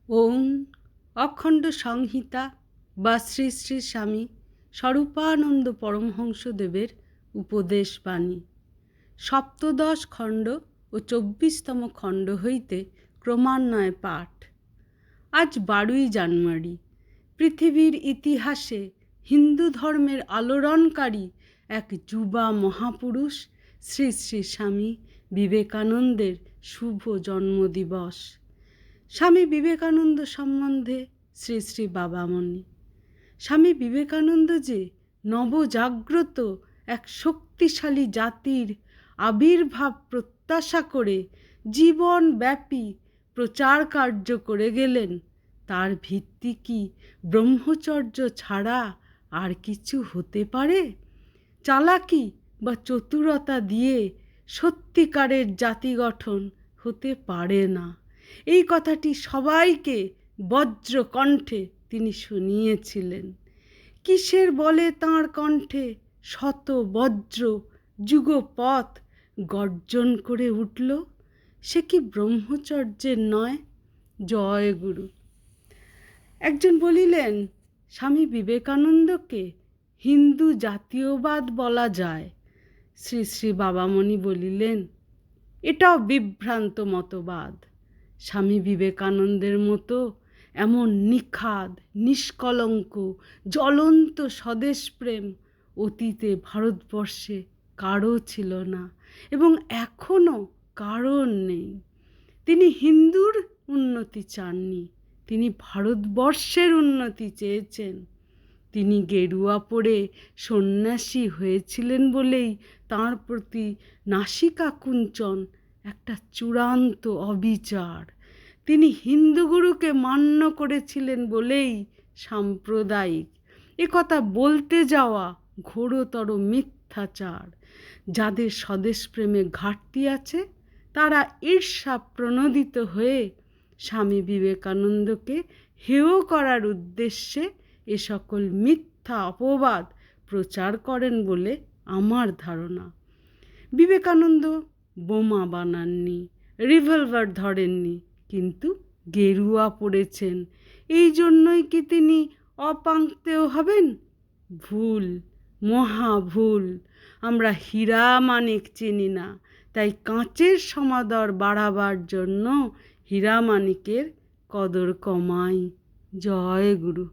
ওং অখণ্ড সংহিতা বা শ্রী শ্রী স্বামী স্বরূপানন্দ পরমহংসদেবের উপদেশ বাণী, সপ্তদশ খণ্ড ও 24তম খণ্ড হইতে ক্রমান্বয়ে পাঠ। আজ 12ই জানুয়ারি। পৃথিবীর ইতিহাসে হিন্দু ধর্মের আলোড়নকারী এক যুবা মহাপুরুষ শ্রী শ্রী স্বামী বিবেকানন্দের শুভ জন্মদিবস। স্বামী বিবেকানন্দ সম্বন্ধে শ্রী শ্রী বাবামণি। স্বামী বিবেকানন্দ যে নবজাগ্রত এক শক্তিশালী জাতির আবির্ভাব প্রত্যাশা করে জীবনব্যাপী প্রচার কার্য করে গেলেন, তার ভিত্তি কি ব্রহ্মচর্য ছাড়া আর কিছু হতে পারে? চালাকি বা চতুরতা দিয়ে সত্যিকারের জাতি গঠন হতে পারে না। এই কথাটি সবাইকে বজ্র কণ্ঠে তিনি শুনিয়েছিলেন। কিসের বলে তাঁর কণ্ঠে শত বজ্র যুগপৎ গর্জন করে উঠল? সে কি ব্রহ্মচর্যের নয়? জয় গুরু। একজন বলিলেন, স্বামী বিবেকানন্দকে হিন্দু জাতীয়বাদ বলা যায়। শ্রী শ্রী বাবামণি বলিলেন, এটাও বিভ্রান্ত মতবাদ। স্বামী বিবেকানন্দের মতো এমন নিখাদ, নিষ্কলঙ্ক, জ্বলন্ত স্বদেশপ্রেম অতীতে ভারতবর্ষে কারও ছিল না এবং এখনও কারোর নেই। তিনি হিন্দুর উন্নতি চাননি, তিনি ভারতবর্ষের উন্নতি চেয়েছেন। তিনি গেরুয়া পরে সন্ন্যাসী হয়েছিলেন বলেই তাঁর প্রতি নাসিকা কুঞ্চন একটা চূড়ান্ত অবিচার। তিনি হিন্দু গুরুকে মান্য করেছিলেন বলেই সাম্প্রদায়িক। একথা বলতে যাওয়া ঘোরতর মিথ্যাচার। যাদের স্বদেশপ্রেমে ঘাটতি আছে তারা ঈর্ষা প্রণোদিত হয়ে স্বামী বিবেকানন্দকে হেয় করার উদ্দেশ্যে এ সকল মিথ্যা অপবাদ প্রচার করেন বলে আমার ধারণা। বিবেকানন্দ বোমা বানাননি, রিভলভার ধরেননি, কিন্তু গেরুয়া পড়েছেন। এই জন্যই কি তিনি অপাংক্তেয় হবেন? ভুল, মহা ভুল। আমরা হীরা মানিক চিনি না, তাই কাঁচের সমাদর বাড়াবার জন্য হীরা মানিকের কদর কমাই। জয় গুরু।